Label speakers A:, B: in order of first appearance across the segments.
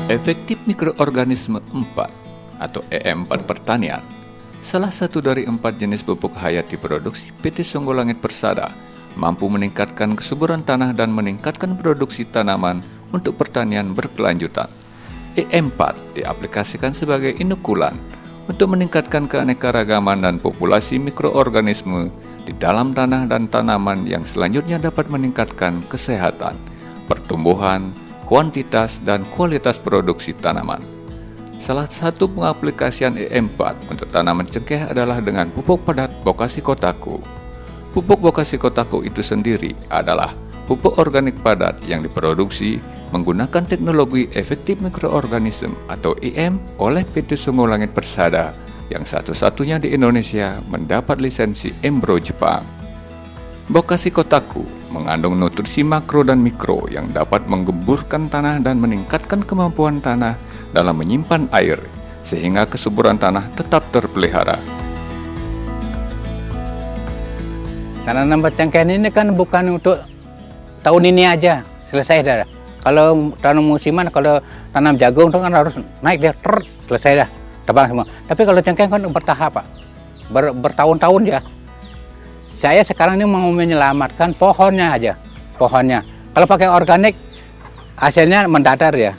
A: Efektif mikroorganisme 4 atau EM4 pertanian, salah satu dari 4 jenis pupuk hayati produksi PT Songgolangit Persada, mampu meningkatkan kesuburan tanah dan meningkatkan produksi tanaman untuk pertanian berkelanjutan. EM4 diaplikasikan sebagai inokulan untuk meningkatkan keanekaragaman dan populasi mikroorganisme di dalam tanah dan tanaman yang selanjutnya dapat meningkatkan kesehatan, pertumbuhan, kuantitas, dan kualitas produksi tanaman. Salah satu pengaplikasian EM4 untuk tanaman cengkeh adalah dengan pupuk padat Bokasi Kotaku. Pupuk Bokasi Kotaku itu sendiri adalah pupuk organik padat yang diproduksi menggunakan teknologi efektif mikroorganisme atau EM oleh PT Songgolangit Persada yang satu-satunya di Indonesia mendapat lisensi Embro Jepang. Bokasi Kotaku mengandung nutrisi makro dan mikro yang dapat menggemburkan tanah dan meningkatkan kemampuan tanah dalam menyimpan air, sehingga kesuburan tanah tetap terpelihara.
B: Tanaman cengkeh ini kan bukan untuk tahun ini aja, selesai dah. Kalau tanam musiman, kalau tanam jagung itu kan harus naik dia, selesai dah, tebang semua. Tapi kalau cengkeh kan bertahap, Pak. Bertahun-tahun ya. Saya sekarang ini mau menyelamatkan pohonnya aja, pohonnya. Kalau pakai organik, hasilnya mendatar ya.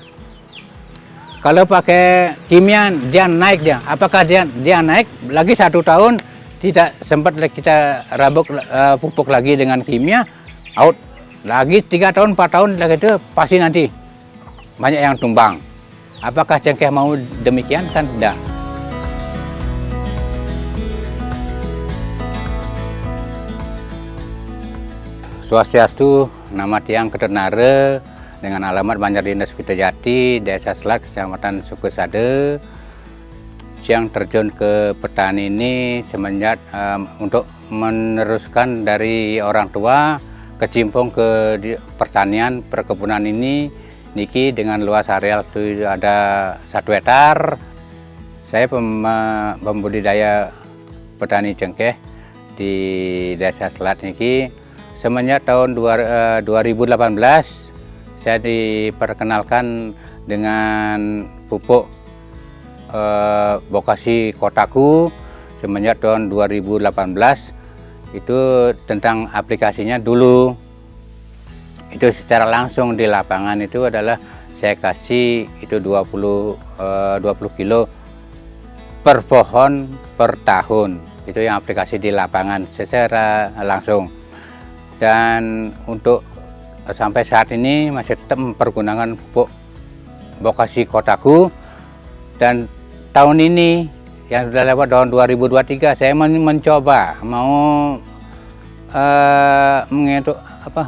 B: Kalau pakai kimia, dia naik dia. Apakah dia naik lagi 1 tahun, tidak sempat kita rabuk pupuk lagi dengan kimia, out. Lagi 3 tahun, 4 tahun lagi itu pasti nanti banyak yang tumbang. Apakah cengkeh mau demikian? Kan tidak. Swastiastu, nama tiang Kedenare, dengan alamat Banjardinas Pitajati, Desa Selat, Kecamatan Sukesade, yang terjun ke petani ini semenjak untuk meneruskan dari orang tua kecimpung ke pertanian perkebunan ini. Niki dengan luas areal itu ada 1 hektar. Saya pembudidaya petani cengkeh di Desa Selat niki semenjak tahun 2018. Saya diperkenalkan dengan pupuk Bokasi Kotaku semenjak tahun 2018. Itu tentang aplikasinya dulu. Itu secara langsung di lapangan itu adalah saya kasih itu 20 kilo per pohon per tahun. Itu yang aplikasi di lapangan secara langsung. Dan untuk sampai saat ini masih tetap mempergunakan pupuk Bokasi Kotaku. Dan tahun ini yang sudah lewat tahun 2023 saya mencoba mau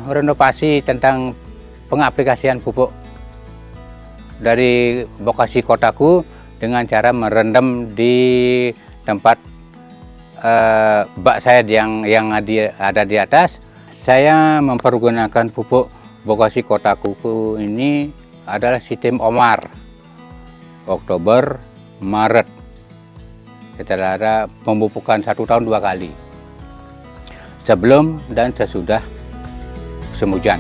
B: renovasi tentang pengaplikasian pupuk dari Bokasi Kotaku dengan cara merendam di tempat bak saya yang ada di atas. Saya mempergunakan pupuk Bokasi Kotaku ini adalah sistem Omar. Oktober, Maret. Kita ada pemupukan 1 tahun 2 kali. Sebelum dan sesudah musim hujan.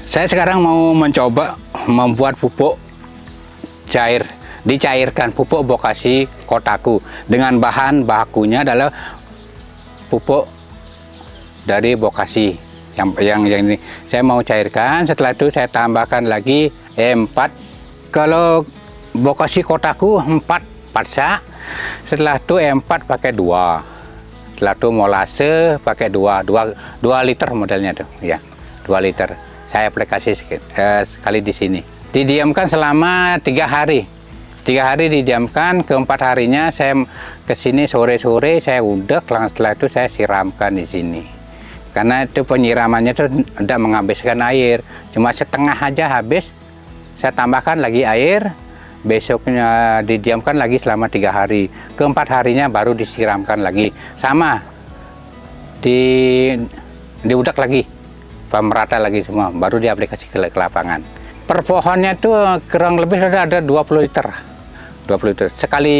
B: Saya sekarang mau mencoba membuat pupuk cair, dicairkan pupuk Bokasi Kotaku dengan bahan bakunya adalah pupuk dari Bokasi yang ini. Saya mau cairkan, setelah itu saya tambahkan lagi E4. Kalau Bokasi Kotaku 4 patsa, setelah itu E4 pakai 2. Setelah itu molase pakai 2 liter modelnya tuh ya, 2 liter. Saya aplikasi sekali di sini. Didiamkan selama 3 hari. 3 hari didiamkan, keempat harinya saya ke sini sore-sore saya udek, setelah itu saya siramkan di sini. Karena itu penyiramannya itu tidak menghabiskan air, cuma setengah aja habis. Saya tambahkan lagi air, besoknya didiamkan lagi selama 3 hari. Keempat harinya baru disiramkan lagi. Sama, diudak lagi. Merata lagi semua, baru diaplikasi ke lapangan. Per pohonnya itu kurang lebih ada 20 liter. 20 liter sekali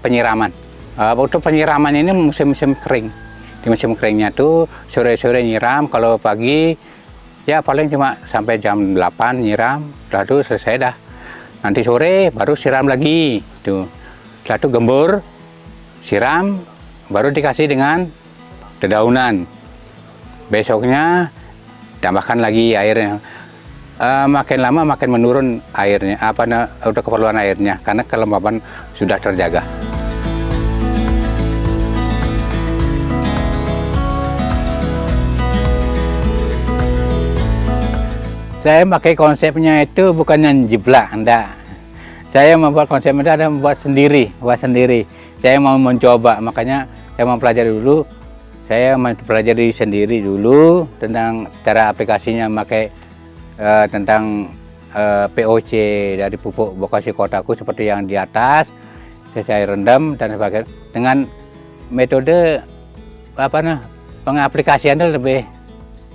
B: penyiraman. Untuk penyiraman ini musim-musim kering. Di musim keringnya tuh sore-sore nyiram, kalau pagi ya paling cuma sampai jam 8 nyiram, setelah itu selesai dah. Nanti sore baru siram lagi tuh. Setelah itu gembur, siram, baru dikasih dengan dedaunan. Besoknya tambahkan lagi airnya. Makin lama makin menurun airnya, untuk keperluan airnya, karena kelembaban sudah terjaga. Saya pakai konsepnya itu bukannya jiplak, enggak. Saya membuat konsepnya itu ada buat sendiri. Saya mau mencoba, makanya saya mau pelajari dulu. Saya mempelajari sendiri dulu tentang cara aplikasinya, pakai tentang POC dari pupuk Bokashi Kotaku seperti yang di atas. Saya rendam dan sebagainya dengan metode pengaplikasian itu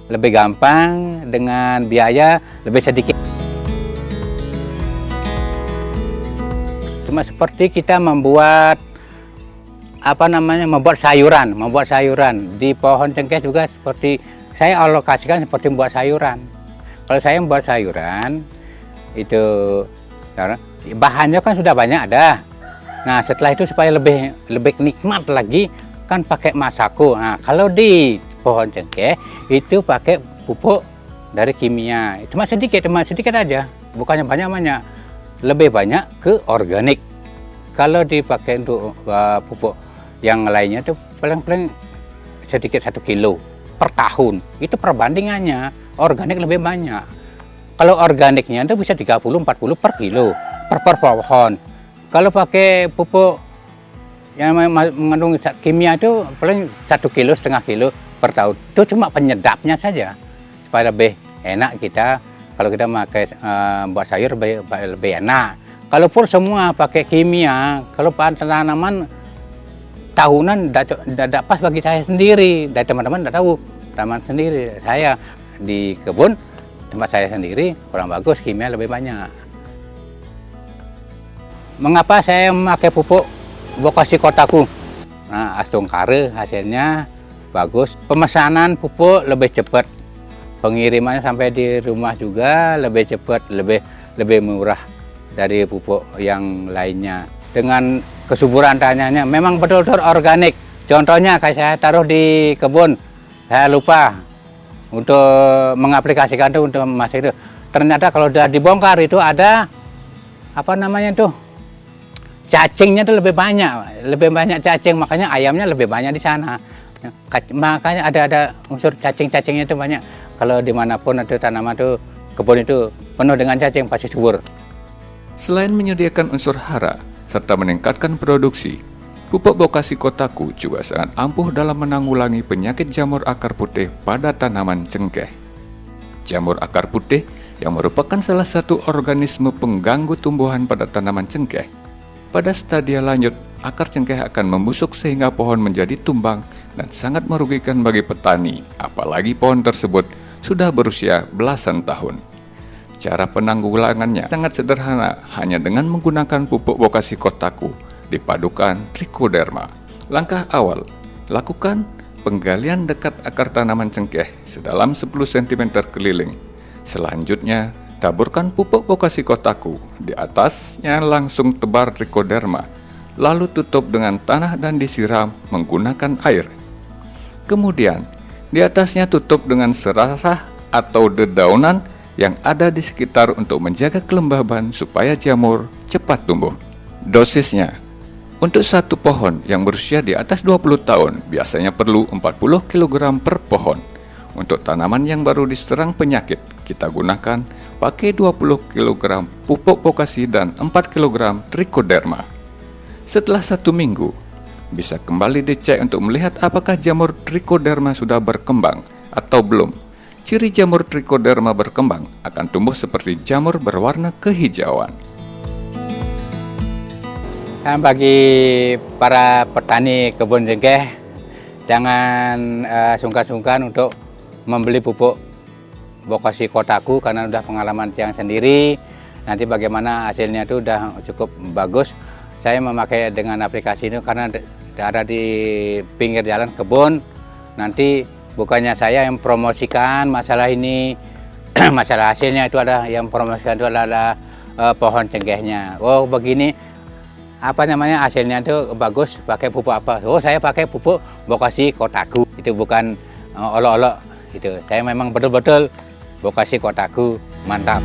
B: lebih gampang, dengan biaya lebih sedikit. Cuma seperti kita membuat membuat sayuran di pohon cengkeh juga, seperti saya alokasikan seperti membuat sayuran. Kalau saya membuat sayuran itu bahannya kan sudah banyak ada. Nah, setelah itu supaya lebih nikmat lagi kan pakai masako. Nah, kalau di pohon cengkeh itu pakai pupuk dari kimia. Cuma sedikit aja, bukannya banyak-banyak. Lebih banyak ke organik. Kalau dipakai untuk pupuk yang lainnya itu paling sedikit 1 kilo per tahun. Itu perbandingannya, organik lebih banyak. Kalau organiknya itu bisa 30-40 per kilo per pohon. Kalau pakai pupuk yang mengandung kimia itu paling 1,5 kilo per tahun. Itu cuma penyedapnya saja supaya lebih enak kita. Kalau kita pakai buat sayur lebih enak. Kalaupun semua pakai kimia, kalau tanaman tahunan tidak pas bagi saya sendiri. Dari teman-teman tidak tahu, taman sendiri. Saya di kebun tempat saya sendiri kurang bagus, kimia lebih banyak. Mengapa saya memakai pupuk Bokashi Kotaku? Nah, Astungkare hasilnya bagus. Pemesanan pupuk lebih cepat. Pengirimannya sampai di rumah juga lebih cepat, lebih murah dari pupuk yang lainnya. Dengan kesuburan tanahnya memang betul-betul organik. Contohnya kayak saya taruh di kebun, saya lupa untuk mengaplikasikan itu untuk masuk itu. Ternyata kalau sudah dibongkar itu ada cacingnya itu lebih banyak cacing, makanya ayamnya lebih banyak di sana. Makanya ada unsur cacing-cacingnya itu banyak. Kalau dimanapun ada tanaman itu, kebun itu penuh dengan cacing, pasti subur.
A: Selain menyediakan unsur hara serta meningkatkan produksi, pupuk Bokashi Kotaku juga sangat ampuh dalam menanggulangi penyakit jamur akar putih pada tanaman cengkeh. Jamur akar putih yang merupakan salah satu organisme pengganggu tumbuhan pada tanaman cengkeh. Pada stadia lanjut, akar cengkeh akan membusuk sehingga pohon menjadi tumbang dan sangat merugikan bagi petani, apalagi pohon tersebut sudah berusia belasan tahun. Cara penanggulangannya sangat sederhana, hanya dengan menggunakan pupuk Bokashi Kotaku dipadukan trichoderma. Langkah awal, lakukan penggalian dekat akar tanaman cengkeh sedalam 10 cm keliling. Selanjutnya, taburkan pupuk Bokashi Kotaku. Di atasnya langsung tebar trichoderma, lalu tutup dengan tanah dan disiram menggunakan air. Kemudian, di atasnya tutup dengan serasah atau dedaunan yang ada di sekitar untuk menjaga kelembaban supaya jamur cepat tumbuh. Dosisnya, untuk satu pohon yang berusia di atas 20 tahun biasanya perlu 40 kg per pohon. Untuk tanaman yang baru diserang penyakit, kita gunakan pakai 20 kg pupuk Bokashi dan 4 kg trichoderma. Setelah 1 minggu, bisa kembali dicek untuk melihat apakah jamur trichoderma sudah berkembang atau belum. Ciri jamur trichoderma berkembang akan tumbuh seperti jamur berwarna kehijauan.
B: Bagi para petani kebun cengkeh, jangan sungkan-sungkan untuk membeli pupuk Bokashi Kotaku karena udah pengalaman yang sendiri. Nanti bagaimana hasilnya itu udah cukup bagus. saya memakai dengan aplikasi ini karena ada di pinggir jalan kebun. Nanti bukannya saya yang promosikan masalah ini, masalah hasilnya itu ada yang promosikan itu adalah pohon cengkehnya. Oh begini, apa namanya, hasilnya itu bagus, pakai pupuk apa? Oh saya pakai pupuk Bokashi Kotaku. Itu bukan olok-olok. Itu saya memang betul-betul Bokashi Kotaku, mantap.